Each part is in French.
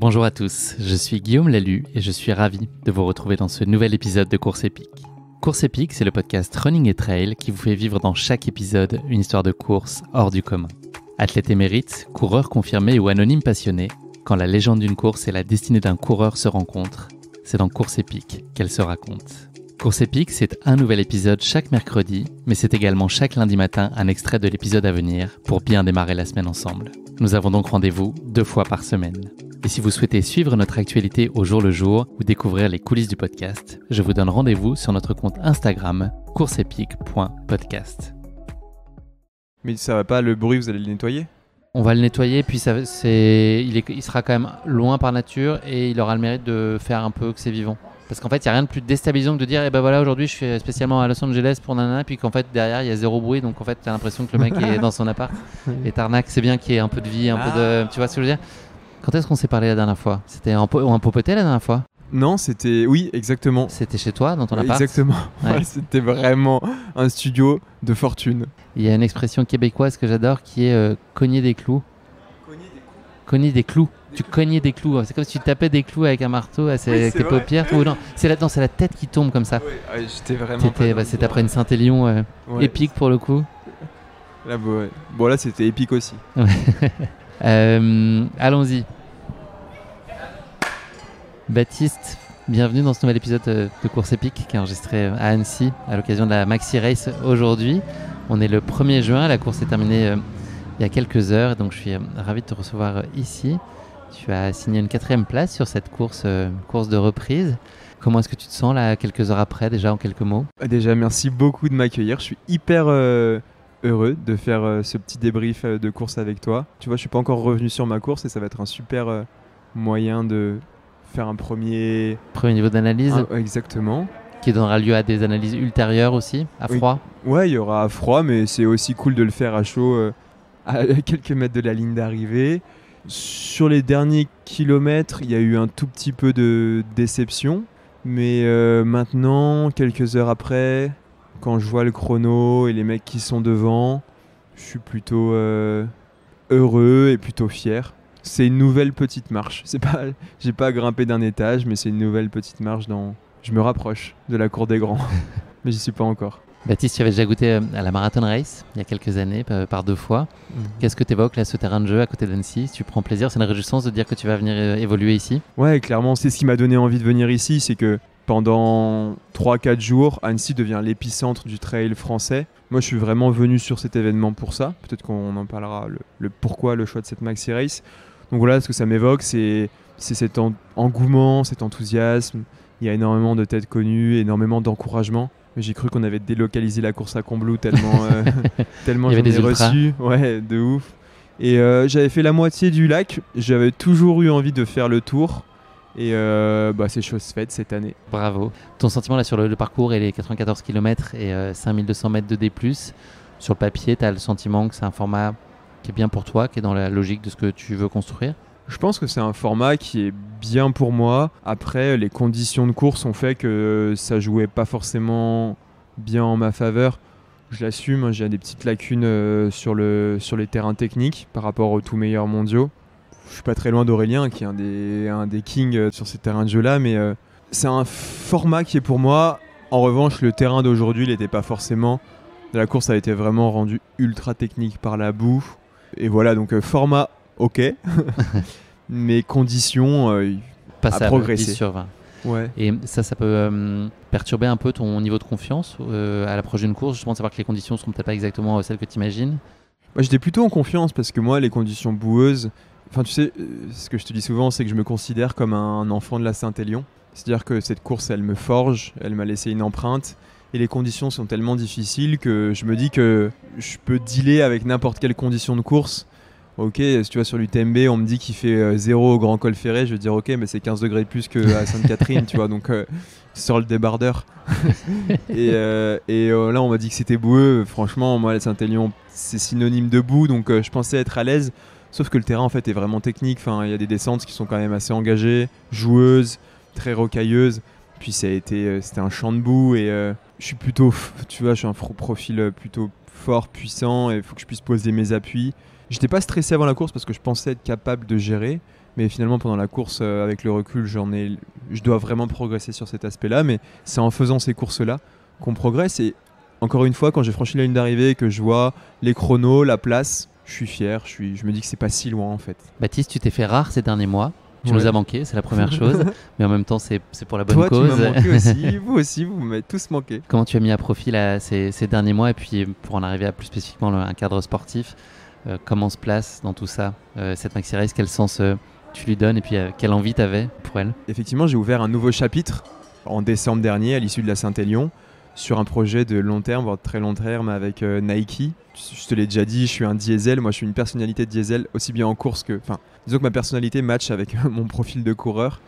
Bonjour à tous, je suis Guillaume Lalu et je suis ravi de vous retrouver dans ce nouvel épisode de Course Épique. Course Épique, c'est le podcast Running et Trail qui vous fait vivre dans chaque épisode une histoire de course hors du commun. Athlète émérite, coureur confirmé ou anonyme passionné, quand la légende d'une course et la destinée d'un coureur se rencontrent, c'est dans Course Épique qu'elle se raconte. Course Épique, c'est un nouvel épisode chaque mercredi, mais c'est également chaque lundi matin un extrait de l'épisode à venir pour bien démarrer la semaine ensemble. Nous avons donc rendez-vous 2 fois par semaine. Et si vous souhaitez suivre notre actualité au jour le jour ou découvrir les coulisses du podcast, je vous donne rendez-vous sur notre compte Instagram courseepique.podcast. Mais ça va pas, le bruit, vous allez le nettoyer ? On va le nettoyer, puis il sera quand même loin par nature et il aura le mérite de faire un peu que c'est vivant. Parce qu'en fait, il n'y a rien de plus déstabilisant que de dire voilà, aujourd'hui je suis spécialement à Los Angeles pour nanana, puis qu'en fait derrière il y a zéro bruit, donc en fait tu as l'impression que le mec est dans son appart et t'arnaques, c'est bien qu'il y ait un peu de vie, un peu de. Tu vois ce que je veux dire ? Quand est-ce qu'on s'est parlé la dernière fois ? C'était en popoté la dernière fois ? Non, c'était... Oui, exactement. C'était chez toi, dans ton appart ? Exactement. Ouais. Ouais, c'était vraiment un studio de fortune. Il y a une expression québécoise que j'adore qui est cogner des clous. Cogner des clous. Tu cognais des clous. C'est comme si tu tapais des clous avec un marteau avec tes paupières. Ou non, c'est la tête qui tombe comme ça. Ouais, j'étais vraiment... C'était après une Saint-Élion épique pour le coup. Là, ouais. Bon, là, c'était épique aussi. Allons-y. Baptiste, bienvenue dans ce nouvel épisode de Course Épique qui est enregistré à Annecy à l'occasion de la Maxi Race aujourd'hui. On est le 1er juin, la course est terminée il y a quelques heures, donc je suis ravi de te recevoir ici. Tu as signé une 4e place sur cette course de reprise. Comment est-ce que tu te sens là, quelques heures après, déjà en quelques mots ? Déjà, merci beaucoup de m'accueillir. Je suis hyper heureux de faire ce petit débrief de course avec toi. Tu vois, je suis pas encore revenu sur ma course et ça va être un super moyen de faire un premier niveau d'analyse. Exactement. Qui donnera lieu à des analyses ultérieures aussi, à froid. Ouais, il y aura à froid, mais c'est aussi cool de le faire à chaud à quelques mètres de la ligne d'arrivée. Sur les derniers kilomètres, il y a eu un tout petit peu de déception. Mais maintenant, quelques heures après, quand je vois le chrono et les mecs qui sont devant, je suis plutôt heureux et plutôt fier. C'est une nouvelle petite marche. J'ai pas grimpé d'un étage, mais c'est une nouvelle petite marche je me rapproche de la cour des grands. Mais j'y suis pas encore. Baptiste, tu avais déjà goûté à la Marathon Race il y a quelques années, par 2 fois. Qu'est-ce que tu évoques là, ce terrain de jeu à côté d'Annecy ? Si tu prends plaisir, c'est une réjouissance de dire que tu vas venir évoluer ici ? Ouais, clairement, c'est ce qui m'a donné envie de venir ici, c'est que pendant 3-4 jours, Annecy devient l'épicentre du trail français. Moi, je suis vraiment venu sur cet événement pour ça. Peut-être qu'on en parlera, le pourquoi, le choix de cette Maxi Race. Donc voilà, ce que ça m'évoque, c'est cet engouement, cet enthousiasme. Il y a énormément de têtes connues, énormément d'encouragement. J'ai cru qu'on avait délocalisé la course à Combloux tellement j'en ai reçu. Ouais, de ouf. Et j'avais fait la moitié du lac. J'avais toujours eu envie de faire le tour. Et c'est chose faite cette année. Bravo. Ton sentiment là sur le parcours et les 94 km et 5200 mètres de D+, sur le papier, tu as le sentiment que c'est un format qui est bien pour toi, qui est dans la logique de ce que tu veux construire ? Je pense que c'est un format qui est bien pour moi. Après, les conditions de course ont fait que ça jouait pas forcément bien en ma faveur. Je l'assume, j'ai des petites lacunes sur les terrains techniques par rapport aux tout meilleurs mondiaux. Je suis pas très loin d'Aurélien qui est un des kings sur ces terrains de jeu-là, mais c'est un format qui est pour moi. En revanche, le terrain d'aujourd'hui, il n'était pas forcément. La course a été vraiment rendue ultra technique par la boue. Et voilà, donc format ok, mais conditions à progresser. 10 sur 20. Ouais. Et ça peut perturber un peu ton niveau de confiance à l'approche d'une course, justement de savoir que les conditions ne seront peut-être pas exactement celles que tu imagines. J'étais plutôt en confiance parce que moi, les conditions boueuses, enfin tu sais, ce que je te dis souvent, c'est que je me considère comme un enfant de la Saint-Élion. C'est-à-dire que cette course, elle me forge, elle m'a laissé une empreinte. Et les conditions sont tellement difficiles que je me dis que je peux dealer avec n'importe quelle condition de course. Ok, si tu vas sur l'UTMB, on me dit qu'il fait 0 au Grand Col Ferret, je vais dire ok, mais c'est 15 degrés de plus qu'à Sainte-Catherine, tu vois, donc tu sors le débardeur. et là, on m'a dit que c'était boueux. Franchement, moi, la Saint-Élion, c'est synonyme de boue, donc je pensais être à l'aise. Sauf que le terrain, en fait, est vraiment technique. Enfin, il y a des descentes qui sont quand même assez engagées, joueuses, très rocailleuses. Puis c'était un champ de boue et je suis plutôt, tu vois, je suis un profil plutôt fort, puissant, et il faut que je puisse poser mes appuis. J'étais pas stressé avant la course parce que je pensais être capable de gérer, mais finalement pendant la course, avec le recul, je dois vraiment progresser sur cet aspect-là, mais c'est en faisant ces courses-là qu'on progresse. Et encore une fois, quand j'ai franchi la ligne d'arrivée et que je vois les chronos, la place, je suis fier, je me dis que c'est pas si loin en fait. Baptiste, tu t'es fait rare ces derniers mois. Tu Ouais. nous as manqué, c'est la première chose. Mais en même temps, c'est pour la bonne Toi, cause. tu m'as manqué aussi, vous aussi, vous m'avez tous manqué. Comment tu as mis à profit là, ces derniers mois? Et puis, pour en arriver à plus spécifiquement un cadre sportif, comment se place dans tout ça cette Maxi Race? Quel sens tu lui donnes? Et puis, quelle envie tu avais pour elle? Effectivement, j'ai ouvert un nouveau chapitre en décembre dernier à l'issue de la Saint-Élion sur un projet de long terme, voire de très long terme avec Nike. Je te l'ai déjà dit, je suis un diesel, moi je suis une personnalité de diesel aussi bien en course que... Enfin, disons que ma personnalité match avec mon profil de coureur.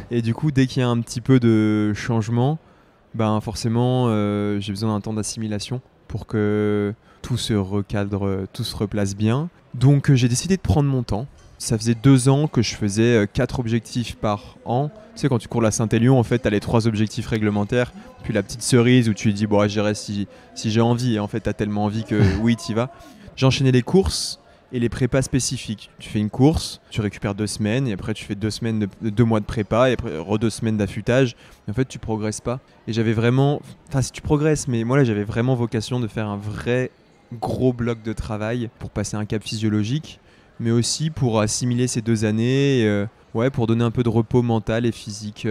Et du coup, dès qu'il y a un petit peu de changement, ben forcément j'ai besoin d'un temps d'assimilation pour que tout se recadre, tout se replace bien. Donc j'ai décidé de prendre mon temps. Ça faisait 2 ans que je faisais 4 objectifs par an. Tu sais, quand tu cours la Saint-Élion, en fait, tu as les 3 objectifs réglementaires, puis la petite cerise où tu te dis, bon, j'irai si j'ai envie. Et en fait, tu as tellement envie que oui, tu y vas. J'ai enchaîné les courses et les prépas spécifiques. Tu fais une course, tu récupères 2 semaines, et après, tu fais 2 mois de prépa, et après, 2 semaines d'affûtage. Et en fait, tu progresses pas. Et j'avais vraiment. Enfin, si tu progresses, mais moi, là, j'avais vraiment vocation de faire un vrai gros bloc de travail pour passer un cap physiologique, mais aussi pour assimiler ces 2 années, et, pour donner un peu de repos mental et physique,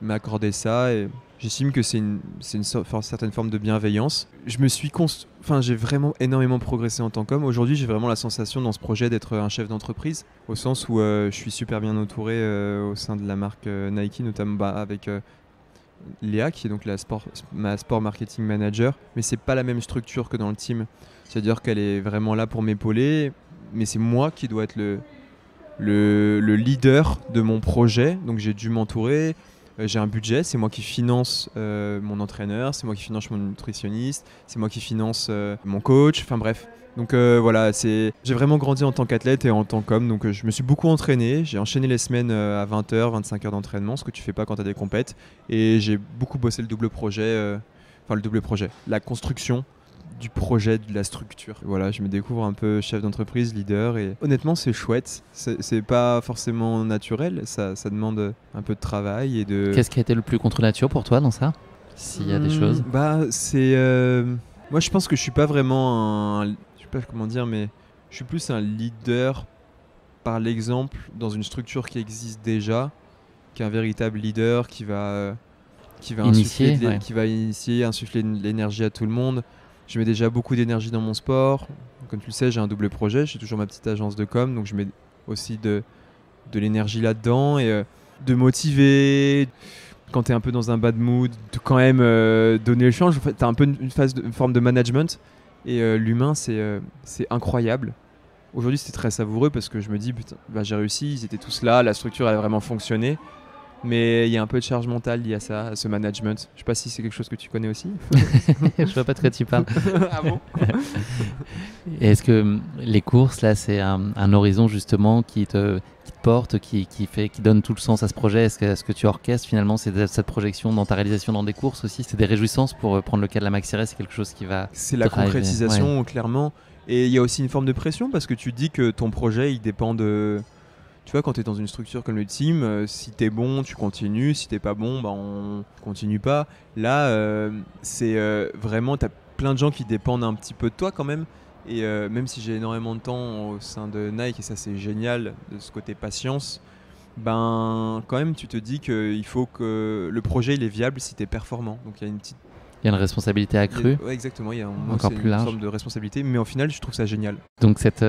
m'accorder ça. Et j'estime que c'est une certaine forme de bienveillance. J'ai vraiment énormément progressé en tant qu'homme. Aujourd'hui, j'ai vraiment la sensation dans ce projet d'être un chef d'entreprise, au sens où je suis super bien entouré au sein de la marque Nike, notamment avec Léa, qui est donc ma sport marketing manager. Mais c'est pas la même structure que dans le team. C'est-à-dire qu'elle est vraiment là pour m'épauler, mais c'est moi qui dois être le leader de mon projet. Donc j'ai dû m'entourer, j'ai un budget, c'est moi qui finance mon entraîneur, c'est moi qui finance mon nutritionniste, c'est moi qui finance mon coach, enfin bref. Donc voilà, j'ai vraiment grandi en tant qu'athlète et en tant qu'homme, donc je me suis beaucoup entraîné, j'ai enchaîné les semaines à 20h, 25 heures d'entraînement, ce que tu fais pas quand tu as des compètes, et j'ai beaucoup bossé le double projet, la construction du projet, de la structure. Voilà, je me découvre un peu chef d'entreprise, leader, et honnêtement c'est chouette, c'est pas forcément naturel, ça demande un peu de travail et de... Qu'est-ce qui a été le plus contre nature pour toi dans ça? S'il y a des choses. Moi je pense que je suis pas vraiment un... Je sais pas comment dire, mais je suis plus un leader par l'exemple dans une structure qui existe déjà qu'un véritable leader qui va Initier, insuffler de l'énergie à tout le monde. Je mets déjà beaucoup d'énergie dans mon sport. Comme tu le sais, j'ai un double projet. J'ai toujours ma petite agence de com, donc je mets aussi de l'énergie là-dedans et de motiver. Quand tu es un peu dans un bad mood, de quand même donner le change. En fait, tu as un peu une forme de management. Et l'humain, c'est incroyable. Aujourd'hui, c'est très savoureux parce que je me dis, putain, j'ai réussi, ils étaient tous là, la structure a vraiment fonctionné. Mais il y a un peu de charge mentale liée à ça, à ce management. Je sais pas si c'est quelque chose que tu connais aussi. Je vois pas de quoi tu parles. Ah bon? Et est-ce que les courses, là, c'est un horizon justement qui te porte, qui donne tout le sens à ce projet? Est-ce que tu orchestres finalement cette projection dans ta réalisation dans des courses aussi? C'est des réjouissances pour prendre le cas de la Maxi Race, c'est quelque chose qui va... C'est la concrétisation, clairement. Et il y a aussi une forme de pression parce que tu dis que ton projet, il dépend de... Tu vois, quand tu es dans une structure comme le team, si tu es bon, tu continues. Si tu pas bon, on continue pas. Là, c'est vraiment, tu as plein de gens qui dépendent un petit peu de toi quand même. Et même si j'ai énormément de temps au sein de Nike, et ça c'est génial, de ce côté patience, quand même tu te dis qu'il faut que le projet il est viable si tu es performant. Donc il y a une petite... Il y a une responsabilité accrue. Ouais, exactement, il y a encore plus large. Une forme de responsabilité, mais au final je trouve ça génial. Donc cette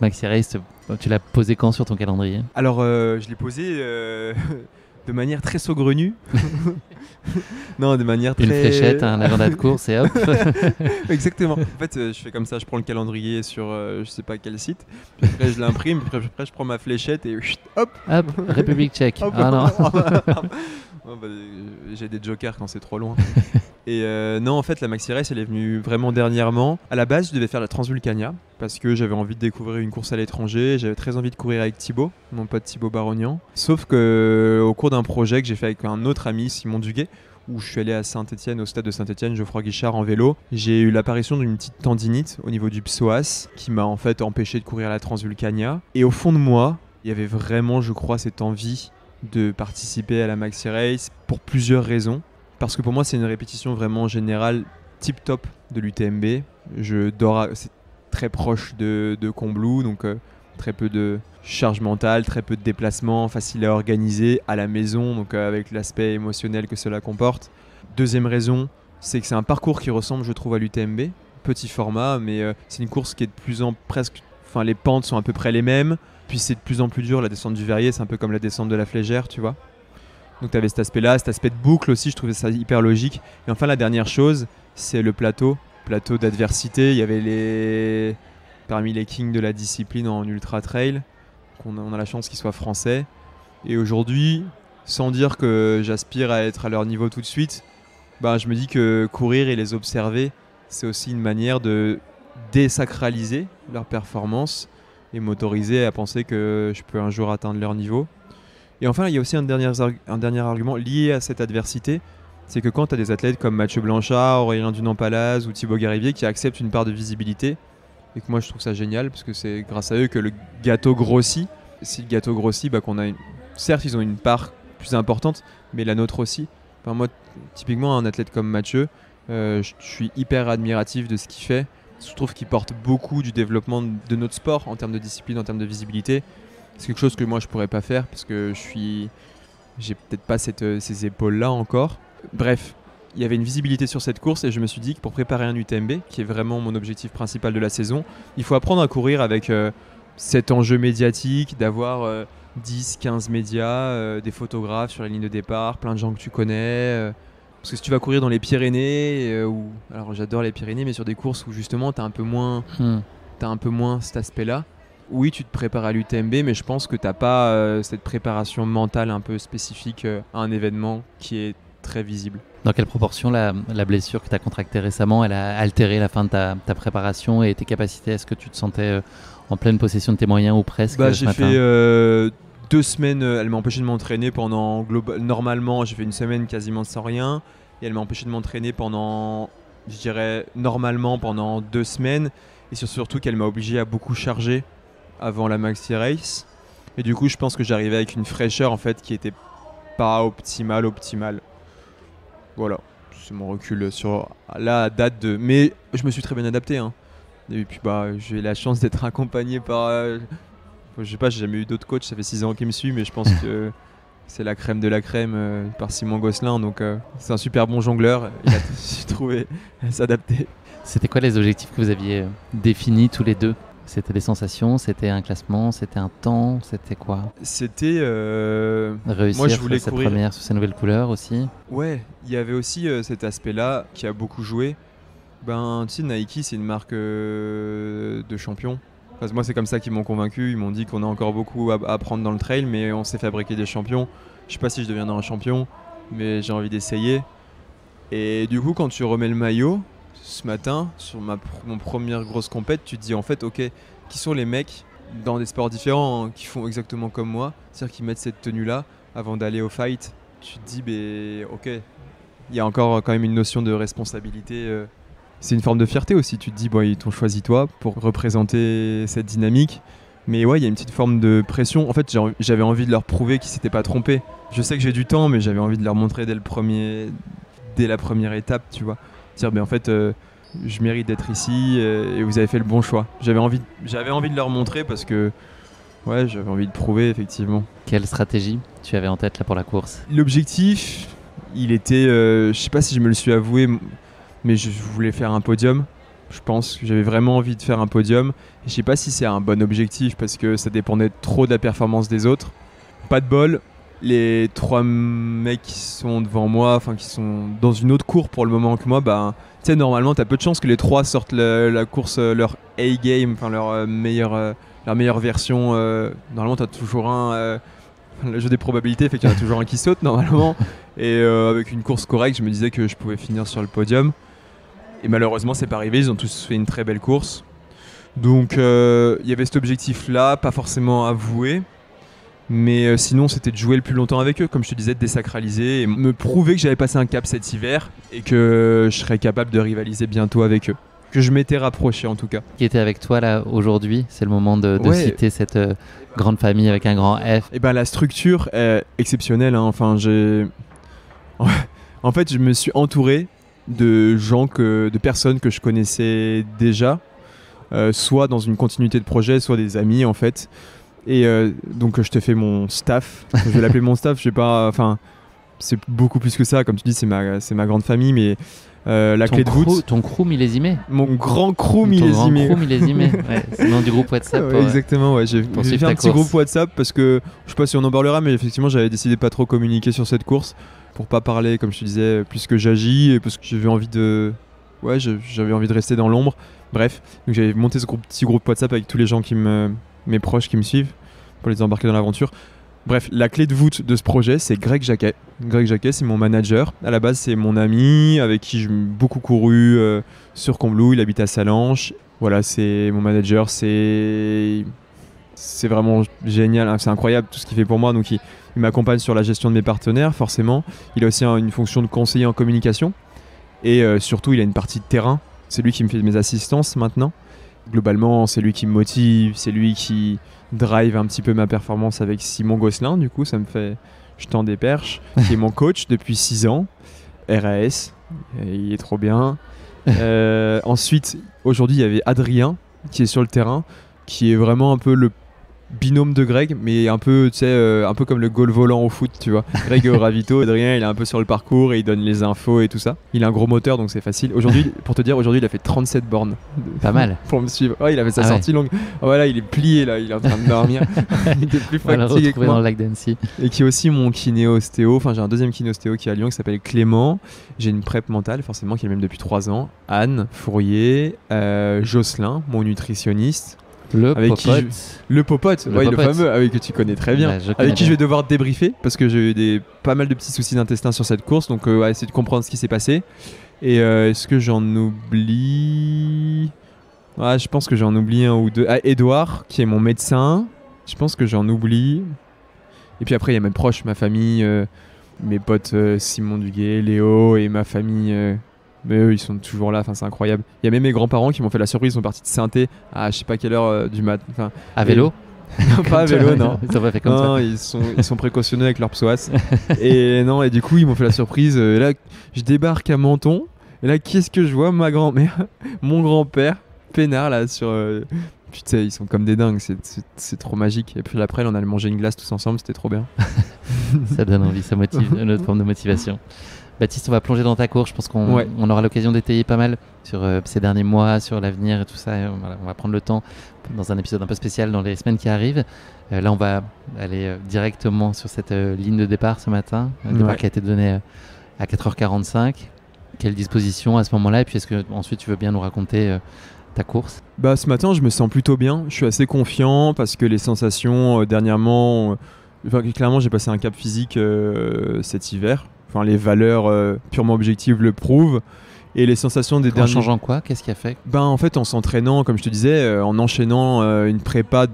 Maxi Race, tu l'as posée quand sur ton calendrier? Alors je l'ai posée de manière très saugrenue. Non, de manière très... Une fléchette, un agenda de course et hop. Exactement. En fait, je fais comme ça, je prends le calendrier sur je sais pas quel site, puis après je l'imprime, puis après je prends ma fléchette et hop. Hop, République tchèque. Hop. Ah non. Oh, j'ai des jokers quand c'est trop loin. Et non, en fait, la Maxi Race, elle est venue vraiment dernièrement. À la base, je devais faire la Transvulcania parce que j'avais envie de découvrir une course à l'étranger. J'avais très envie de courir avec Thibaut, mon pote Thibaut Barognan. Sauf que au cours d'un projet que j'ai fait avec un autre ami, Simon Duguet, où je suis allé à Saint-Étienne, au stade de Saint-Étienne, Geoffroy Guichard en vélo. J'ai eu l'apparition d'une petite tendinite au niveau du psoas qui m'a en fait empêché de courir la Transvulcania. Et au fond de moi, il y avait vraiment, je crois, cette envie de participer à la Maxi Race pour plusieurs raisons. Parce que pour moi, c'est une répétition vraiment générale tip-top de l'UTMB. C'est très proche de Combloux, donc très peu de charge mentale, très peu de déplacements, facile à organiser à la maison, donc avec l'aspect émotionnel que cela comporte. Deuxième raison, c'est que c'est un parcours qui ressemble, je trouve, à l'UTMB. Petit format, mais c'est une course qui est de plus en presque... Enfin, les pentes sont à peu près les mêmes. Puis c'est de plus en plus dur, la descente du Verrier, c'est un peu comme la descente de la Flégère, tu vois. Donc tu avais cet aspect-là, cet aspect de boucle aussi, je trouvais ça hyper logique. Et enfin, la dernière chose, c'est le plateau d'adversité. Il y avait parmi les kings de la discipline en ultra trail, on a la chance qu'ils soient français. Et aujourd'hui, sans dire que j'aspire à être à leur niveau tout de suite, je me dis que courir et les observer, c'est aussi une manière de désacraliser leur performance et m'autoriser à penser que je peux un jour atteindre leur niveau. Et enfin, il y a aussi un dernier argument lié à cette adversité, c'est que quand tu as des athlètes comme Mathieu Blanchard, Aurélien Dunant-Palaz ou Thibaut Garivier qui acceptent une part de visibilité, et que moi je trouve ça génial, parce que c'est grâce à eux que le gâteau grossit. Si le gâteau grossit, certes ils ont une part plus importante, mais la nôtre aussi. Enfin, moi, typiquement, un athlète comme Mathieu, je suis hyper admiratif de ce qu'il fait. Je trouve qu'il porte beaucoup du développement de notre sport en termes de discipline, en termes de visibilité. C'est quelque chose que moi je pourrais pas faire parce que j'ai peut-être pas ces épaules-là encore. Bref, il y avait une visibilité sur cette course et je me suis dit que pour préparer un UTMB, qui est vraiment mon objectif principal de la saison, il faut apprendre à courir avec cet enjeu médiatique, d'avoir 10, 15 médias, des photographes sur la ligne de départ, plein de gens que tu connais. Parce que si tu vas courir dans les Pyrénées, alors j'adore les Pyrénées, mais sur des courses où justement tu as un peu moins cet aspect-là, oui, tu te prépares à l'UTMB, mais je pense que tu n'as pas cette préparation mentale un peu spécifique à un événement qui est très visible. Dans quelle proportion la blessure que tu as contractée récemment, elle a altéré la fin de ta préparation et tes capacités? Est-ce que tu te sentais en pleine possession de tes moyens ou presque J'ai fait 2 semaines, elle m'a empêché de m'entraîner normalement, j'ai fait une semaine quasiment sans rien, et elle m'a empêché de m'entraîner pendant 2 semaines, et surtout qu'elle m'a obligé à beaucoup charger avant la Maxi Race, et du coup je pense que j'arrivais avec une fraîcheur en fait qui était pas optimale. Voilà, c'est mon recul sur la date de... Mais je me suis très bien adapté, hein. Et puis j'ai la chance d'être accompagné par... je sais pas, j'ai jamais eu d'autres coachs, ça fait 6 ans qu'il me suit, mais je pense que c'est la crème de la crème par Simon Gosselin, donc c'est un super bon jongleur, il a su trouver à s'adapter. C'était quoi les objectifs que vous aviez définis tous les deux? C'était des sensations, c'était un classement, c'était un temps, c'était quoi? C'était... réussir moi, je voulais cette courir. première sous ces nouvelles couleurs aussi? Ouais, il y avait aussi cet aspect-là qui a beaucoup joué. Tu sais, Nike, c'est une marque de champions. Enfin, moi, c'est comme ça qu'ils m'ont convaincu. Ils m'ont dit qu'on a encore beaucoup à apprendre dans le trail, mais on sait fabriquer des champions. Je sais pas si je deviendrai un champion, mais j'ai envie d'essayer. Et du coup, quand tu remets le maillot, ce matin, sur mon première grosse compète, tu te dis en fait, ok, qui sont les mecs dans des sports différents qui font exactement comme moi, c'est-à-dire qui mettent cette tenue-là avant d'aller au fight. Tu te dis, ok, il y a encore quand même une notion de responsabilité. C'est une forme de fierté aussi. Tu te dis, ils t'ont choisi toi pour représenter cette dynamique. Mais ouais, il y a une petite forme de pression. En fait, j'avais envie de leur prouver qu'ils s'étaient pas trompés. Je sais que j'ai du temps, mais j'avais envie de leur montrer dès la première étape, tu vois. Dire, en fait, je mérite d'être ici et vous avez fait le bon choix. J'avais envie de leur montrer parce que ouais, j'avais envie de prouver, effectivement. Quelle stratégie tu avais en tête là pour la course? L'objectif, il était, je sais pas si je me le suis avoué, mais je voulais faire un podium. Je pense que j'avais vraiment envie de faire un podium. Et je sais pas si c'est un bon objectif parce que ça dépendait trop de la performance des autres. Pas de bol. Les 3 mecs qui sont devant moi, enfin qui sont dans une autre cour pour le moment que moi, tu sais, normalement t'as peu de chances que les 3 sortent la course, leur A-game, enfin leur meilleure version. Normalement t'as toujours le jeu des probabilités fait qu'il y en a toujours un qui saute normalement. Et avec une course correcte, je me disais que je pouvais finir sur le podium. Et malheureusement c'est pas arrivé, ils ont tous fait une très belle course. Donc il y avait cet objectif là, pas forcément avoué. Mais sinon, c'était de jouer le plus longtemps avec eux, comme je te disais, de désacraliser et me prouver que j'avais passé un cap cet hiver et que je serais capable de rivaliser bientôt avec eux. Que je m'étais rapproché en tout cas. Qui était avec toi là aujourd'hui? C'est le moment de citer cette grande famille avec un grand F. Et ben la structure est exceptionnelle. Hein. Enfin, en fait, je me suis entouré de personnes que je connaissais déjà, soit dans une continuité de projet, soit des amis en fait. Et donc je te fais mon staff. Je vais l'appeler mon staff. Je sais pas. Enfin, c'est beaucoup plus que ça. Comme tu dis, c'est ma grande famille, mais la clé de voûte. Ton crew millésimé. Mon grand crew millésimé. Ton grand crew millésimé. Ouais, c'est le nom du groupe WhatsApp. Exactement. Ouais. J'ai fait un petit groupe WhatsApp parce que je sais pas si on en parlera, mais effectivement, j'avais décidé de pas trop communiquer sur cette course pour pas parler, comme je te disais, plus que j'agis et parce que j'avais envie de rester dans l'ombre. Bref, donc j'avais monté ce petit groupe WhatsApp avec tous les gens mes proches qui me suivent pour les embarquer dans l'aventure. Bref, la clé de voûte de ce projet, c'est Greg Jacquet. Greg Jacquet, c'est mon manager. À la base, c'est mon ami avec qui j'ai beaucoup couru sur Combloux. Il habite à Salanches. Voilà, c'est mon manager. C'est vraiment génial. Hein. C'est incroyable tout ce qu'il fait pour moi. Donc, il m'accompagne sur la gestion de mes partenaires, forcément. Il a aussi une fonction de conseiller en communication. Et surtout, il a une partie de terrain. C'est lui qui me fait mes assistances maintenant. Globalement, c'est lui qui me motive. C'est lui qui drive un petit peu ma performance avec Simon Gosselin. Du coup, ça me fait... Je tends des perches. Qui est mon coach depuis 6 ans. RAS. Et il est trop bien. Ensuite, aujourd'hui, il y avait Adrien qui est sur le terrain, qui est vraiment un peu le binôme de Greg, mais un peu, tu sais, un peu comme le goal volant au foot, tu vois. Greg est au ravito, Adrien, il est un peu sur le parcours et il donne les infos et tout ça. Il a un gros moteur, donc c'est facile. Aujourd'hui, pour te dire, il a fait 37 bornes. Pas mal. Pour me suivre. Ouais, il a fait sa sortie longue. Voilà, il est plié là, il est en train de dormir. Il était plus fatigué que moi. Dans le lac d'Annecy. Et qui est aussi mon kiné-ostéo. Enfin, j'ai un deuxième kiné-ostéo qui est à Lyon qui s'appelle Clément. J'ai une prep mentale, forcément, qui est le même depuis 3 ans. Anne Fourier, Jocelyn, mon nutritionniste. Le popote, le fameux, avec que tu connais très bien, avec qui je vais devoir débriefer parce que j'ai eu pas mal de petits soucis d'intestin sur cette course, donc essayer de comprendre ce qui s'est passé. Et est-ce que j'en oublie? Je pense que j'en oublie un ou deux. Edouard, qui est mon médecin, je pense que j'en oublie. Et puis après, il y a mes proches, ma famille, mes potes Simon Duguay, Léo et ma famille. Mais eux, ils sont toujours là, c'est incroyable. Il y a même mes grands-parents qui m'ont fait la surprise, ils sont partis de Saint-Thé à je sais pas quelle heure du mat. À vélo? Non, pas à vélo, non. Ils ont pas fait comme ça. Ils sont précautionneux avec leur psoas. Et du coup, ils m'ont fait la surprise. Et là, je débarque à Menton. Et là, qu'est-ce que je vois? Ma grand-mère, mon grand-père, peinard là sur. Putain, ils sont comme des dingues, c'est trop magique. Et puis après, on allait manger une glace tous ensemble, c'était trop bien. Ça donne envie, ça motive, une autre forme de motivation. Baptiste, on va plonger dans ta course. Je pense qu'on aura l'occasion d'étayer pas mal sur ces derniers mois, sur l'avenir et tout ça. Voilà, on va prendre le temps dans un épisode un peu spécial dans les semaines qui arrivent. Là, on va aller directement sur cette ligne de départ ce matin. Le départ qui a été donné à 4h45. Quelle disposition à ce moment-là? Et puis, est-ce que ensuite tu veux bien nous raconter ta course? Ce matin, je me sens plutôt bien. Je suis assez confiant parce que les sensations dernièrement... clairement, j'ai passé un cap physique cet hiver. Enfin, les valeurs purement objectives le prouvent. Et les sensations des derniers... En changeant quoi? Qu'est-ce qui a fait? En fait, en s'entraînant, comme je te disais, en enchaînant une prépa...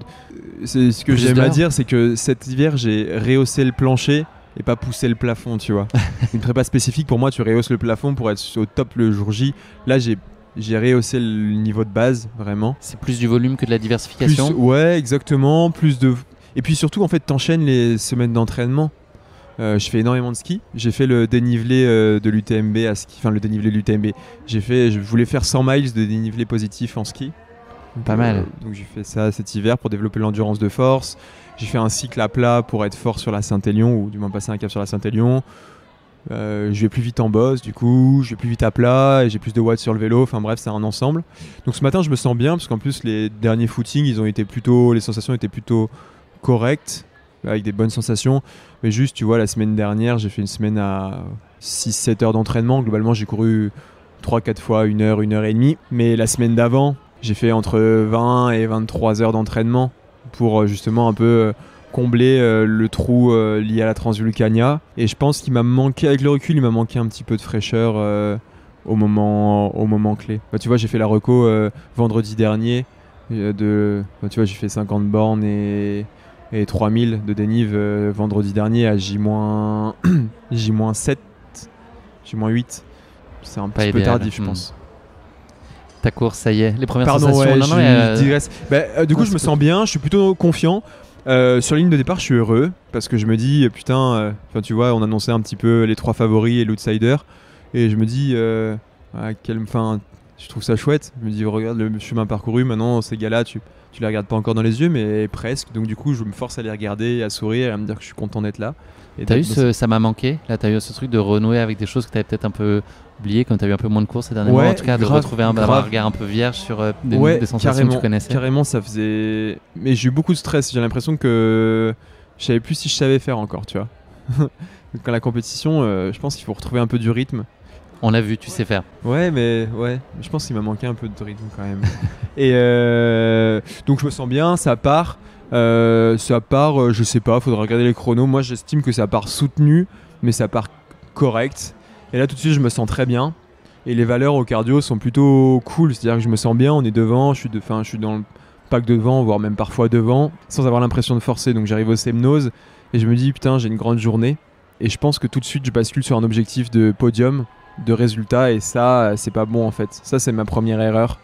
C'est ce que j'aime à dire, c'est que cet hiver, j'ai rehaussé le plancher et pas poussé le plafond, tu vois. Une prépa spécifique, pour moi, tu rehausses le plafond pour être au top le jour J. Là, j'ai rehaussé le niveau de base, vraiment. C'est plus du volume que de la diversification? Ouais, exactement. Et puis surtout, en fait, t'enchaînes les semaines d'entraînement. Je fais énormément de ski. J'ai fait le dénivelé de l'UTMB à ski. Enfin, le dénivelé de l'UTMB. Je voulais faire 100 miles de dénivelé positif en ski. Pas mal. Donc j'ai fait ça cet hiver pour développer l'endurance de force. J'ai fait un cycle à plat pour être fort sur la Saint-Élion, ou du moins passer un cap sur la Saint-Élion. Je vais plus vite en bosse, du coup, je vais plus vite à plat et j'ai plus de watts sur le vélo. Enfin bref, c'est un ensemble. Donc ce matin, je me sens bien parce qu'en plus, les derniers footings, les sensations étaient plutôt correctes, avec des bonnes sensations. Mais juste, tu vois, la semaine dernière, j'ai fait une semaine à 6-7 heures d'entraînement. Globalement, j'ai couru 3-4 fois 1 heure, 1 heure et demie. Mais la semaine d'avant, j'ai fait entre 20 et 23 heures d'entraînement pour justement un peu combler le trou lié à la Transvulcania. Et je pense qu'il m'a manqué, avec le recul, il m'a manqué un petit peu de fraîcheur au moment clé. Tu vois, j'ai fait la reco vendredi dernier. Tu vois, j'ai fait 50 bornes et et 3000 de dénive vendredi dernier à J-7, J-8. C'est un petit peu tardif, je pense. Ta course, ça y est, les premières Pardon, sensations. Du coup, je me sens bien, je suis plutôt confiant. Sur la ligne de départ, je suis heureux parce que je me dis, putain, tu vois, on annonçait un petit peu les 3 favoris et l'outsider. Et je me dis, je trouve ça chouette. Je me dis, regarde le chemin parcouru, maintenant ces gars-là, tu les regardes pas encore dans les yeux, mais presque. Donc du coup, je me force à les regarder, à sourire et à me dire que je suis content d'être là. Et ça m'a manqué. Là, t'as eu ce truc de renouer avec des choses que t'avais peut-être un peu oublié, comme t'as eu un peu moins de courses ces derniers mois. En tout cas, de retrouver un regard un peu vierge sur des sensations que tu connaissais. Carrément, ça faisait. Mais j'ai eu beaucoup de stress. J'ai l'impression que je savais plus si je savais faire encore, tu vois. Quand la compétition, je pense qu'il faut retrouver un peu du rythme. On l'a vu, tu sais faire. Ouais, je pense qu'il m'a manqué un peu de rythme quand même. Et donc je me sens bien, ça part. Je sais pas, faudra regarder les chronos. Moi, j'estime que ça part soutenu, mais ça part correct. Et là, tout de suite, je me sens très bien. Et les valeurs au cardio sont plutôt cool. C'est-à-dire que je me sens bien, on est devant, je suis dans le pack devant, voire même parfois devant, sans avoir l'impression de forcer. Donc j'arrive au Semnose et je me dis, putain, j'ai une grande journée. Et je pense que tout de suite, je bascule sur un objectif de podium, de résultat. Et ça, c'est pas bon en fait. Ça, c'est ma première erreur.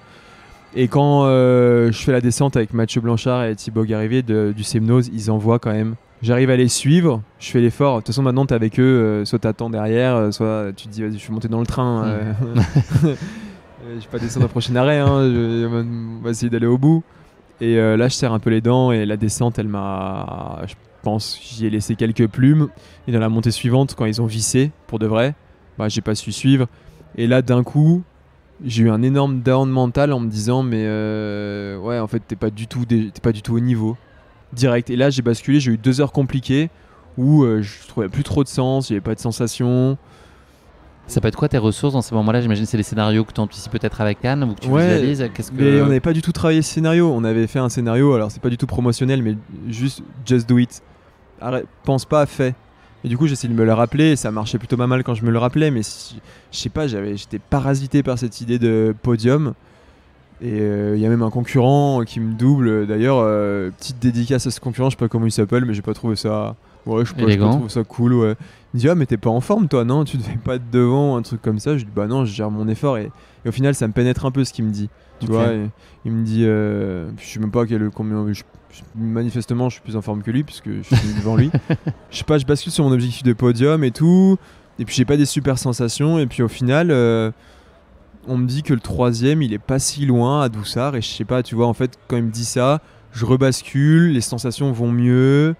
Et quand je fais la descente avec Mathieu Blanchard et Thibaut Garivier du Semnose, ils envoient quand même. J'arrive à les suivre, je fais l'effort. De toute façon, maintenant, t'es avec eux, soit t'attends derrière, soit tu te dis, vas-y, je suis monté dans le train. Je vais pas descendre au prochain arrêt, on va essayer d'aller au bout. Et là, je serre un peu les dents et la descente, elle m'a. Je pense, j'y ai laissé quelques plumes. Et dans la montée suivante, quand ils ont vissé, pour de vrai, j'ai pas su suivre. Et là, d'un coup, j'ai eu un énorme down mental en me disant, mais ouais, en fait, t'es pas du tout au niveau. Direct. Et là, j'ai basculé, j'ai eu 2 heures compliquées où je trouvais plus trop de sens, j'avais pas de sensation. Ça peut être quoi tes ressources dans ces moments-là? J'imagine que c'est les scénarios que tu anticipes peut-être avec Anne ou que tu visualises. Mais on n'avait pas du tout travaillé ce scénario. On avait fait un scénario, alors c'est pas du tout promotionnel, mais juste just do it. Arrête, pense pas, fais. Et du coup, j'essayais de me le rappeler. Ça marchait plutôt pas mal quand je me le rappelais, mais je sais pas, j'étais parasité par cette idée de podium. Et il y a même un concurrent qui me double. D'ailleurs, petite dédicace à ce concurrent, je sais pas comment il s'appelle, mais j'ai pas trouvé ça. Ouais, je trouve ça cool. Ouais. Il me dit, ah, mais t'es pas en forme, toi, non? Tu devais pas être devant, un truc comme ça. Je dis, bah non, je gère mon effort. Et au final, ça me pénètre un peu ce qu'il me dit. Tu vois, il me dit, je sais même pas combien. Manifestement, je suis plus en forme que lui, puisque je suis devant lui. Je sais pas, je bascule sur mon objectif de podium et tout. Et puis, j'ai pas des super sensations. Et puis, au final. On me dit que le 3e, il est pas si loin à Doussard. Et je sais pas, tu vois, en fait, quand il me dit ça, je rebascule, les sensations vont mieux.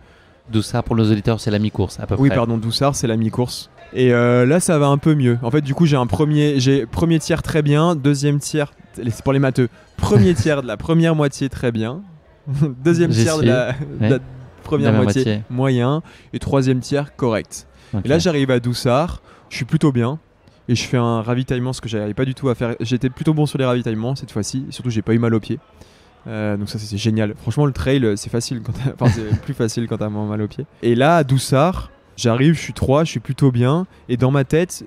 Doussard, pour nos auditeurs, c'est la mi-course, à peu près. Oui, pardon, Doussard, c'est la mi-course. Et là, ça va un peu mieux. En fait, du coup, j'ai premier tiers très bien, deuxième tiers, c'est pour les matheux, premier tiers de la première moitié très bien, deuxième tiers de la première moitié moyen, et troisième tiers correct. Okay. Et là, j'arrive à Doussard, je suis plutôt bien. Et je fais un ravitaillement, ce que j'arrivais pas du tout à faire. J'étais plutôt bon sur les ravitaillements cette fois-ci. Et surtout, j'ai pas eu mal aux pieds. Donc ça, c'est génial. Franchement, le trail, c'est facile. C'est plus facile quand t'as mal aux pieds. Et là, à Doussard, j'arrive, je suis 3, je suis plutôt bien. Et dans ma tête,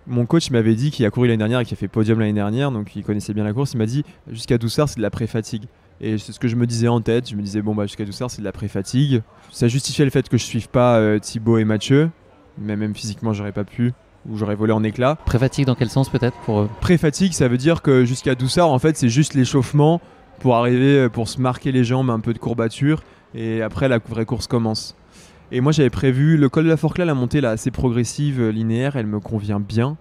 mon coach m'avait dit qu'il a couru l'année dernière et qu'il a fait podium l'année dernière. Donc il connaissait bien la course. Il m'a dit, jusqu'à Doussard, c'est de la pré-fatigue. Et c'est ce que je me disais en tête. Je me disais, jusqu'à Doussard, c'est de la pré-fatigue. Ça justifiait le fait que je suive pas Thibaut et Mathieu. Mais même physiquement, j'aurais pas pu. Où j'aurais volé en éclats. Pré-fatigue dans quel sens peut-être pour... Pré-fatigue, ça veut dire que jusqu'à Doussard, en fait, c'est juste l'échauffement pour arriver, pour se marquer les jambes, un peu de courbature, et après la vraie course commence. Et moi, j'avais prévu le col de la Forclaz, la montée là, assez progressive, linéaire, elle me convient bien.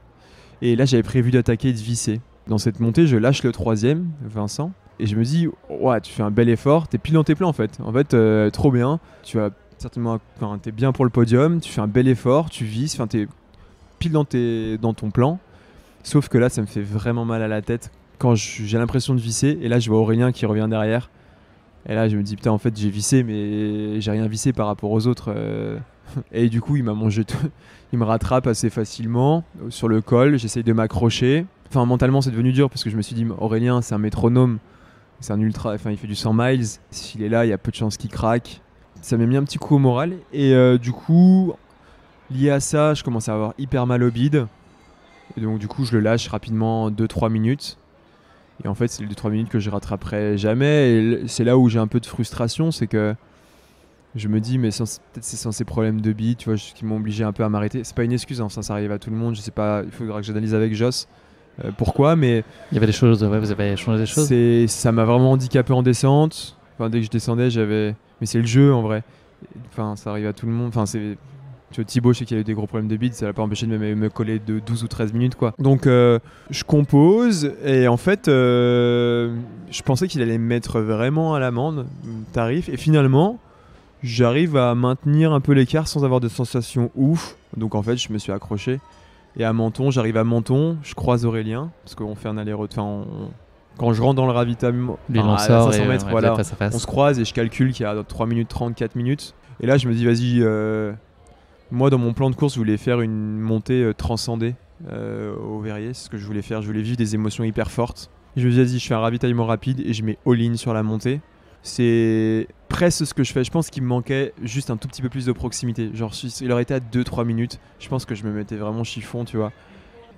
Et là, j'avais prévu d'attaquer et de visser. Dans cette montée, je lâche le 3e, Vincent, et je me dis, ouais, tu fais un bel effort, t'es pile dans tes plans en fait. En fait, trop bien. Tu vas certainement, t'es bien pour le podium, tu fais un bel effort, tu vises, t'es pile dans ton plan, sauf que là ça me fait vraiment mal à la tête quand j'ai l'impression de visser, et là je vois Aurélien qui revient derrière, et là je me dis putain, en fait j'ai vissé mais j'ai rien vissé par rapport aux autres, et du coup il m'a mangé il me rattrape assez facilement sur le col, j'essaye de m'accrocher, mentalement c'est devenu dur parce que je me suis dit Aurélien c'est un métronome, c'est un ultra, il fait du 100 miles, s'il est là il y a peu de chances qu'il craque, ça m'a mis un petit coup au moral, et du coup lié à ça, je commence à avoir hyper mal au bide. Et donc du coup, je le lâche rapidement 2-3 minutes. Et en fait, c'est les 2-3 minutes que je rattraperai jamais. Et c'est là où j'ai un peu de frustration, c'est que Je me dis, mais peut-être c'est sans ces problèmes de bite, tu vois, qui m'ont obligé un peu à m'arrêter. C'est pas une excuse, hein, ça arrive à tout le monde. Je sais pas, il faudra que j'analyse avec Joss pourquoi, mais Il y avait des choses, ouais, vous avez changé des choses. ça m'a vraiment handicapé en descente. Enfin, dès que je descendais, j'avais. Mais c'est le jeu en vrai. Enfin, ça arrive à tout le monde. Enfin, c'est. Tu vois, Thibaut, je sais qu'il a eu des gros problèmes de bite, ça l'a pas empêché de me coller de 12 ou 13 minutes, quoi. Donc, je compose, et en fait, je pensais qu'il allait me mettre vraiment à l'amende, tarif, et finalement, j'arrive à maintenir un peu l'écart sans avoir de sensation ouf. Donc, en fait, je me suis accroché. Et à Menton, j'arrive à Menton, je croise Aurélien, parce qu'on fait un aller-retour. Enfin, quand je rentre dans le ravitaillement, Lui, il en à sort 500 et mètres, ouais, voilà, face à face. on se croise et je calcule qu'il y a 3 minutes 30, 4 minutes. Et là, je me dis, vas-y, moi, dans mon plan de course, je voulais faire une montée transcendée au Verrier. C'est ce que je voulais faire. Je voulais vivre des émotions hyper fortes. Et je me dis, vas-y, je fais un ravitaillement rapide et je mets all-in sur la montée. C'est presque ce que je fais. Je pense qu'il me manquait juste un tout petit peu plus de proximité. Genre, il aurait été à 2-3 minutes. Je pense que je me mettais vraiment chiffon, tu vois.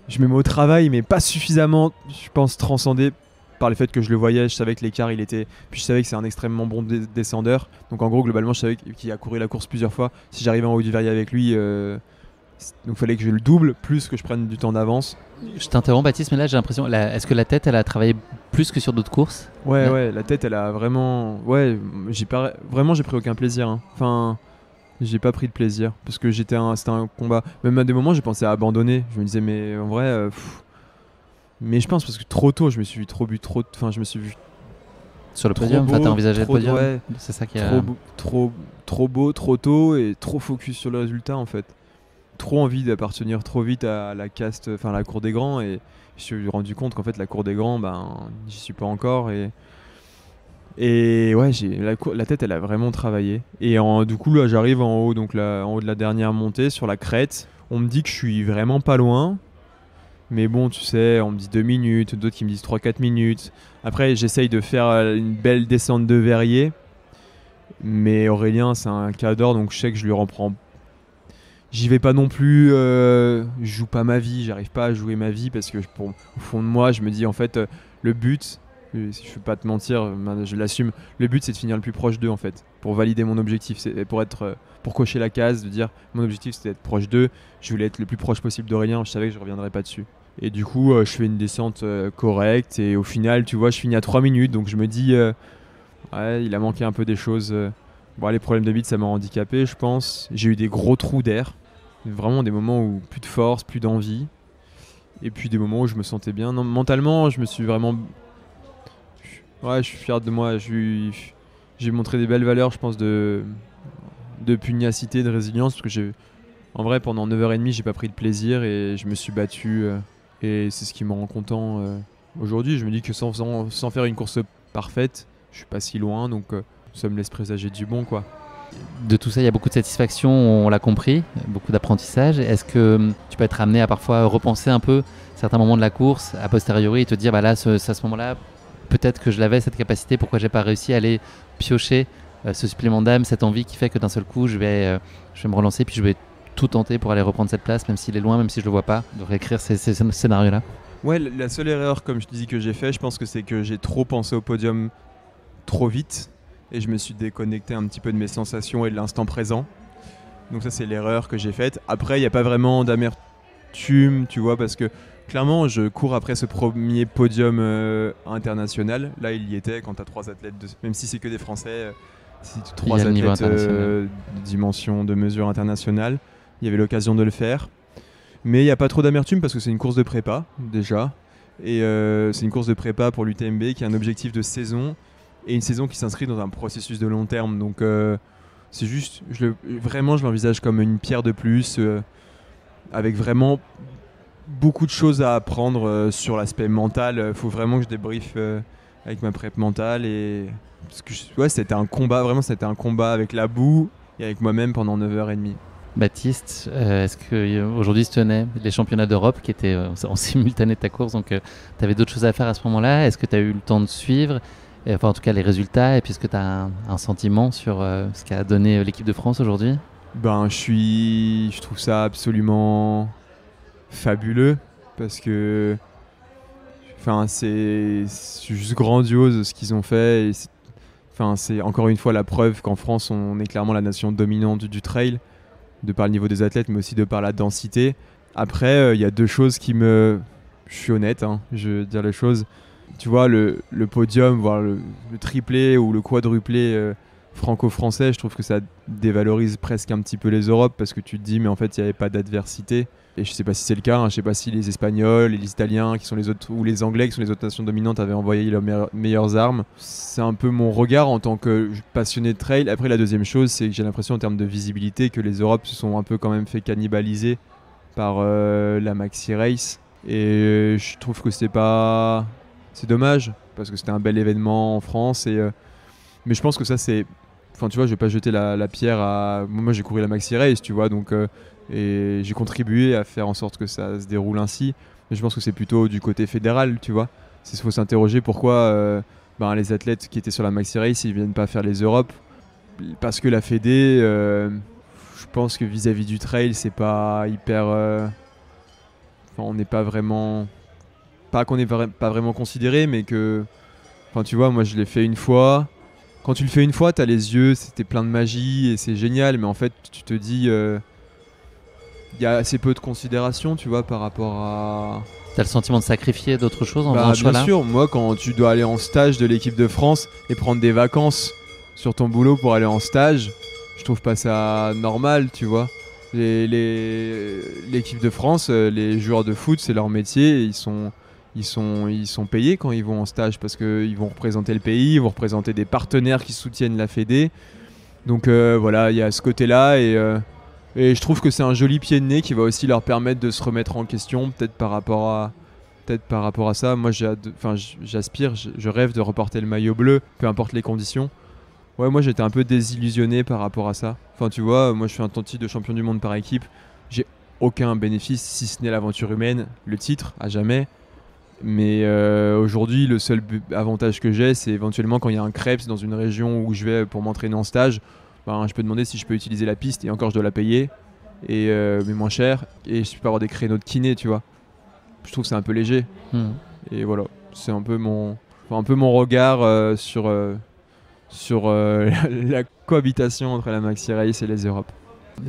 Je me mets au travail, mais pas suffisamment, je pense, transcendé par le fait que je le voyais. Je savais que l'écart, il était. Puis je savais que c'est un extrêmement bon descendeur. Donc en gros, globalement, je savais qu'il a couru la course plusieurs fois. Si j'arrivais en haut du Verrier avec lui, donc il fallait que je le double, plus que je prenne du temps d'avance. Je t'interromps, Baptiste, mais là, j'ai l'impression. Est-ce que la tête, elle a travaillé plus que sur d'autres courses? Ouais, la tête, elle a vraiment. Ouais, vraiment, j'ai pris aucun plaisir, hein. Enfin. J'ai pas pris de plaisir parce que c'était un combat. Même à des moments, j'ai pensé à abandonner. Je me disais, mais en vrai. Mais je pense parce que trop tôt, je me suis vu trop Enfin, je me suis vu. Sur le podium, t'as envisagé le podium. Ouais, c'est ça qui a. Trop beau, trop tôt et trop focus sur le résultat en fait. Trop envie d'appartenir trop vite à la caste, enfin la cour des grands, et je me suis rendu compte qu'en fait la cour des grands, j'y suis pas encore, et ouais, la tête, elle a vraiment travaillé. Et du coup, là, j'arrive en haut, donc là, en haut de la dernière montée, sur la crête. On me dit que je suis vraiment pas loin. Mais bon, tu sais, on me dit 2 minutes, d'autres qui me disent 3-4 minutes. Après, j'essaye de faire une belle descente de Verrier. Mais Aurélien, c'est un cadre, donc je sais que je lui reprends. J'y vais pas non plus, je joue pas ma vie, j'arrive pas à jouer ma vie parce que au fond de moi, je me dis en fait, le but. Si je ne veux pas te mentir, je l'assume. Le but, c'est de finir le plus proche d'eux, en fait, pour valider mon objectif, pour cocher la case, de dire mon objectif, c'était d'être proche d'eux. Je voulais être le plus proche possible d'Aurélien. Je savais que je reviendrais pas dessus. Et du coup, je fais une descente correcte, et au final, tu vois, je finis à 3 minutes, donc je me dis, ouais, il a manqué un peu des choses. Bon, les problèmes de bite, ça m'a handicapé, je pense. J'ai eu des gros trous d'air, vraiment des moments où plus de force, plus d'envie, et puis des moments où je me sentais bien. Non, mentalement, je me suis vraiment. Ouais, je suis fier de moi. J'ai montré des belles valeurs, je pense, de pugnacité, de résilience. Parce que en vrai, pendant 9h30, j'ai pas pris de plaisir et je me suis battu. Et c'est ce qui me rend content aujourd'hui. Je me dis que sans faire une course parfaite, je suis pas si loin. Donc ça me laisse présager du bon, quoi. De tout ça, il y a beaucoup de satisfaction, on l'a compris, beaucoup d'apprentissage. Est-ce que tu peux être amené à parfois repenser un peu certains moments de la course a posteriori et te dire, bah là, à ce moment-là, peut-être que je l'avais cette capacité, pourquoi j'ai pas réussi à aller piocher ce supplément d'âme, cette envie qui fait que d'un seul coup je vais me relancer, puis je vais tout tenter pour aller reprendre cette place, même s'il est loin, même si je le vois pas, de réécrire ces scénarios-là. Ouais, la seule erreur, comme je te dis, que j'ai fait, je pense que c'est que j'ai trop pensé au podium trop vite et je me suis déconnecté un petit peu de mes sensations et de l'instant présent. Donc ça, c'est l'erreur que j'ai faite. Après, il n'y a pas vraiment d'amertume, tu vois, parce que clairement, je cours après ce premier podium international. Là, il y était quand tu as 3 athlètes, même si c'est que des Français, si 3 athlètes de dimension, de mesure internationale, il y avait l'occasion de le faire. Mais il n'y a pas trop d'amertume parce que c'est une course de prépa, déjà. Et c'est une course de prépa pour l'UTMB qui a un objectif de saison et une saison qui s'inscrit dans un processus de long terme. Donc c'est juste, vraiment, je l'envisage comme une pierre de plus, avec vraiment beaucoup de choses à apprendre sur l'aspect mental. Il faut vraiment que je débriefe avec ma prep mentale. Parce que c'était un combat, vraiment, c'était un combat avec la boue et avec moi-même pendant 9h30. Baptiste, est-ce qu'aujourd'hui se tenaient les championnats d'Europe qui étaient en simultané de ta course, donc tu avais d'autres choses à faire à ce moment-là? Est-ce que tu as eu le temps de suivre, enfin en tout cas les résultats, et puis est-ce que tu as un sentiment sur ce qu'a donné l'équipe de France aujourd'hui? Je trouve ça absolument fabuleux parce que c'est juste grandiose ce qu'ils ont fait. Enfin, c'est encore une fois la preuve qu'en France, on est clairement la nation dominante du trail, de par le niveau des athlètes, mais aussi de par la densité. Après, il y a deux choses qui me... Je suis honnête, hein, je veux dire les choses. Tu vois, le podium, voire le triplé ou le quadruplé franco-français, je trouve que ça dévalorise presque un petit peu les Europes parce que tu te dis, mais en fait, il n'y avait pas d'adversité. Et je sais pas si c'est le cas, hein, je sais pas si les Espagnols, les Italiens, qui sont les autres, ou les Anglais, qui sont les autres nations dominantes, avaient envoyé leurs meilleures armes. C'est un peu mon regard en tant que passionné de trail. Après, la deuxième chose, c'est que j'ai l'impression en termes de visibilité que les Europes se sont un peu quand même fait cannibaliser par la Maxi Race. Et je trouve que c'est dommage, parce que c'était un bel événement en France. Mais je pense que ça, c'est... Enfin, tu vois, je vais pas jeter la pierre à... Moi, j'ai couru la Maxi Race, tu vois, donc... et j'ai contribué à faire en sorte que ça se déroule ainsi. Mais je pense que c'est plutôt du côté fédéral, tu vois. Il faut s'interroger pourquoi les athlètes qui étaient sur la Maxi Race, ils viennent pas faire les Europes. Parce que la Fédé, je pense que vis-à-vis du trail, c'est pas hyper... on n'est pas vraiment... Pas qu'on n'est pas vraiment considéré, mais que... Enfin, tu vois, moi, je l'ai fait une fois. Quand tu le fais une fois, t'as les yeux, c'était plein de magie et c'est génial. Mais en fait, tu te dis... Il y a assez peu de considération, tu vois, par rapport à... T'as le sentiment de sacrifier d'autres choses en faisant ce choix-là ? Bien sûr, moi quand tu dois aller en stage de l'équipe de France et prendre des vacances sur ton boulot pour aller en stage, je trouve pas ça normal, tu vois. L'équipe de France, les joueurs de foot, c'est leur métier, et ils sont payés quand ils vont en stage parce qu'ils vont représenter le pays, ils vont représenter des partenaires qui soutiennent la Fédé. Donc voilà, il y a ce côté-là et je trouve que c'est un joli pied de nez qui va aussi leur permettre de se remettre en question, peut-être par rapport à ça. Moi, j'aspire, je rêve de reporter le maillot bleu, peu importe les conditions. Ouais, moi, j'étais un peu désillusionné par rapport à ça. Enfin, tu vois, moi, je suis un titre de champion du monde par équipe. J'ai aucun bénéfice, si ce n'est l'aventure humaine, le titre, à jamais. Mais aujourd'hui, le seul avantage que j'ai, c'est éventuellement quand il y a un Krebs dans une région où je vais pour m'entraîner en stage, je peux demander si je peux utiliser la piste et encore je dois la payer, mais moins cher, et je peux avoir des créneaux de kiné, tu vois. Je trouve que c'est un peu léger. Et voilà, c'est un peu mon regard sur la cohabitation entre la Maxi Race et les Europes.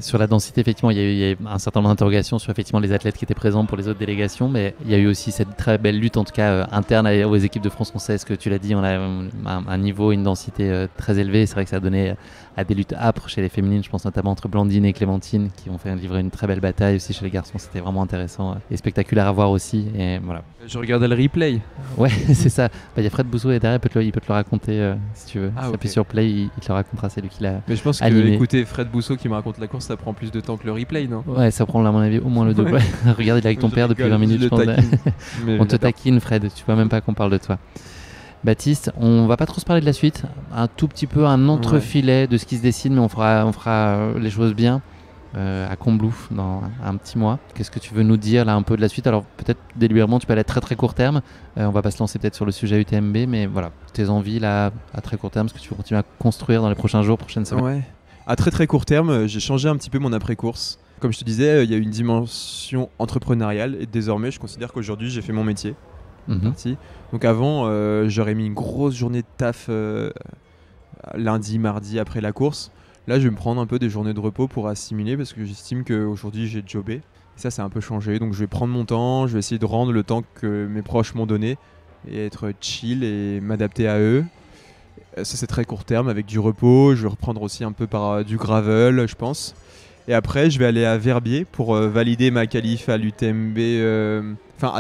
Sur la densité, effectivement, il y a eu un certain nombre d'interrogations sur effectivement les athlètes qui étaient présents pour les autres délégations, mais il y a eu aussi cette très belle lutte, en tout cas interne aux équipes de France. On sait ce que tu l'as dit, on a un niveau, une densité très élevée. C'est vrai que ça a donné à des luttes âpres chez les féminines. Je pense notamment entre Blandine et Clémentine qui ont fait livrer une très belle bataille aussi chez les garçons. C'était vraiment intéressant et spectaculaire à voir aussi. Et voilà. Je regardais le replay. Ouais, c'est ça. Il y a Fred Bousseau et derrière, il peut te le raconter si tu veux. Okay. Appuie sur play, il te le racontera. C'est lui qui l'a. Mais je pense animé. que écouter Fred Bousseau qui me raconte la course, ça prend plus de temps que le replay, non ? Ouais, ça prend à mon avis au moins le double. Ouais. Regarde, il est avec ton père depuis 20 minutes. Je pense. On te taquine, Fred. Tu vois même pas qu'on parle de toi. Baptiste, on va pas trop se parler de la suite. Un tout petit peu un entrefilet de ce qui se dessine, mais on fera les choses bien à Comblouf dans un petit mois. Qu'est-ce que tu veux nous dire là un peu de la suite ? Alors peut-être délibérément, tu peux aller très très court terme. On va pas se lancer peut-être sur le sujet UTMB, mais voilà, tes envies là à très court terme, ce que tu veux continuer à construire dans les prochains jours, prochaines semaines. Ouais. À très très court terme, j'ai changé un petit peu mon après-course. Comme je te disais, il y a une dimension entrepreneuriale et désormais je considère qu'aujourd'hui j'ai fait mon métier. Donc avant, j'aurais mis une grosse journée de taf lundi, mardi après la course. Là, je vais me prendre un peu des journées de repos pour assimiler parce que j'estime qu'aujourd'hui j'ai jobé. Et ça, c'est un peu changé. Donc je vais prendre mon temps, je vais essayer de rendre le temps que mes proches m'ont donné et être chill et m'adapter à eux. Ça, c'est très court terme avec du repos. Je vais reprendre aussi un peu par du gravel, je pense. Et après, je vais aller à Verbier pour valider ma qualif à l'UTMB.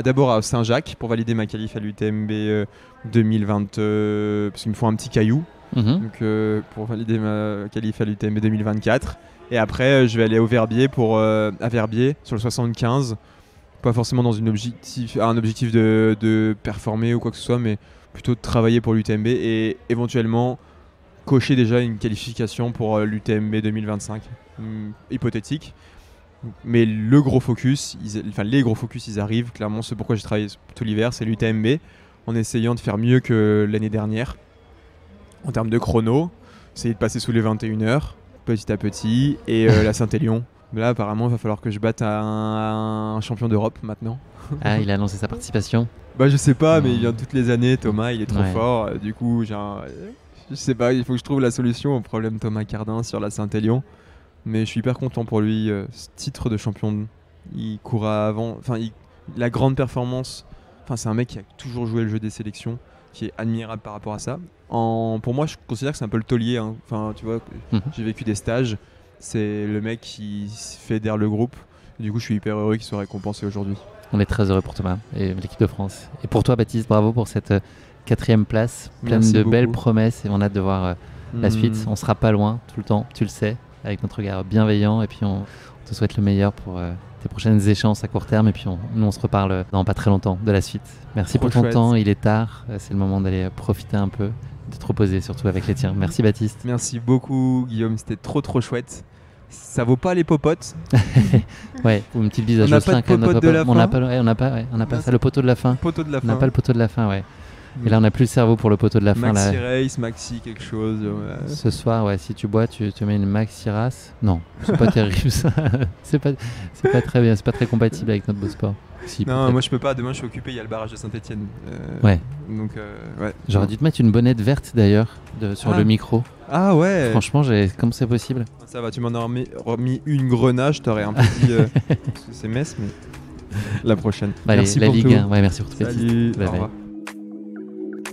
D'abord à Saint-Jacques pour valider ma qualif à l'UTMB 2020, parce qu'il me faut un petit caillou. Donc, pour valider ma qualif à l'UTMB 2024. Et après, je vais aller au Verbier à Verbier sur le 75. Pas forcément dans un objectif de performer ou quoi que ce soit, mais plutôt de travailler pour l'UTMB et éventuellement cocher déjà une qualification pour l'UTMB 2025 hypothétique. Mais les gros focus ils arrivent clairement. C'est pourquoi j'ai travaillé tout l'hiver, c'est l'UTMB, en essayant de faire mieux que l'année dernière en termes de chrono, essayer de passer sous les 21h petit à petit, et la Saint-Élion. Là apparemment il va falloir que je batte un champion d'Europe maintenant. Ah, il a annoncé sa participation. Je sais pas, mais il vient toutes les années, Thomas, il est trop fort. Du coup, Je sais pas, il faut que je trouve la solution au problème Thomas Cardin sur la Saint-Élion. Mais je suis hyper content pour lui. Ce titre de champion, il court avant. Enfin, la grande performance. Enfin, c'est un mec qui a toujours joué le jeu des sélections, qui est admirable par rapport à ça. Pour moi, je considère que c'est un peu le taulier. Hein. Enfin, tu vois, j'ai vécu des stages. C'est le mec qui fédère le groupe. Et du coup, je suis hyper heureux qu'il soit récompensé aujourd'hui. On est très heureux pour Thomas et l'équipe de France. Et pour toi, Baptiste, bravo pour cette 4e place, pleine Merci de beaucoup. belles promesses. Et on a hâte de voir la suite. On sera pas loin tout le temps, tu le sais, avec notre regard bienveillant. Et puis, on te souhaite le meilleur pour tes prochaines échéances à court terme. Et puis, nous, on se reparle dans pas très longtemps de la suite. Merci Trop pour ton chouette. temps. Il est tard. C'est le moment d'aller profiter un peu, de te reposer, surtout avec les tiens. Merci, Baptiste. Merci beaucoup, Guillaume. C'était trop chouette. Ça vaut pas les popotes. Ouais, ou une petite bise à On n'a Jocelyn pas de quand même, notre popote de papa. la On n'a fin. pas, on n'a pas ça, le poteau de la fin. Poteau de la On n'a fin. pas le poteau de la fin, ouais. Et là, on n'a plus le cerveau pour le poteau de la fin. Maxi Là. Race, Maxi quelque chose. Ouais. Ce soir, ouais, si tu bois, tu te mets une Maxi Race. Non, c'est pas terrible ça. c'est pas très bien, c'est pas très compatible avec notre beau sport. Si, Non, peut-être. moi je peux pas. Demain je suis occupé. Il y a le barrage de Saint-Etienne. Ouais. Donc ouais. J'aurais dû te mettre une bonnette verte d'ailleurs sur le micro. Ah ouais. Franchement, comment c'est possible? Ça va. Tu m'en as remis une grenade. Je t'aurais un peu dit. Parce que c'est Metz, mais la prochaine. Allez, Merci la pour Ligue tout. 1. Ouais, merci pour tout. Salut. Bye Au bye. revoir.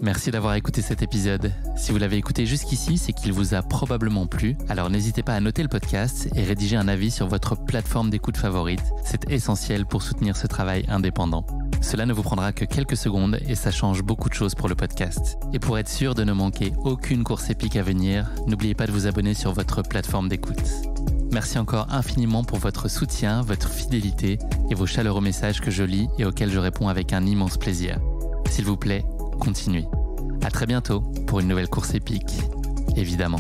Merci d'avoir écouté cet épisode. Si vous l'avez écouté jusqu'ici, c'est qu'il vous a probablement plu. Alors n'hésitez pas à noter le podcast et rédiger un avis sur votre plateforme d'écoute favorite. C'est essentiel pour soutenir ce travail indépendant. Cela ne vous prendra que quelques secondes et ça change beaucoup de choses pour le podcast. Et pour être sûr de ne manquer aucune course épique à venir, n'oubliez pas de vous abonner sur votre plateforme d'écoute. Merci encore infiniment pour votre soutien, votre fidélité et vos chaleureux messages que je lis et auxquels je réponds avec un immense plaisir. S'il vous plaît, continuez. À très bientôt pour une nouvelle course épique, évidemment.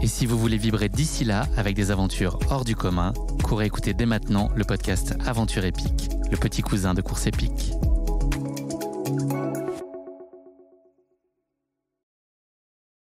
Et si vous voulez vibrer d'ici là avec des aventures hors du commun, courez écouter dès maintenant le podcast Aventure épique, le petit cousin de Course épique.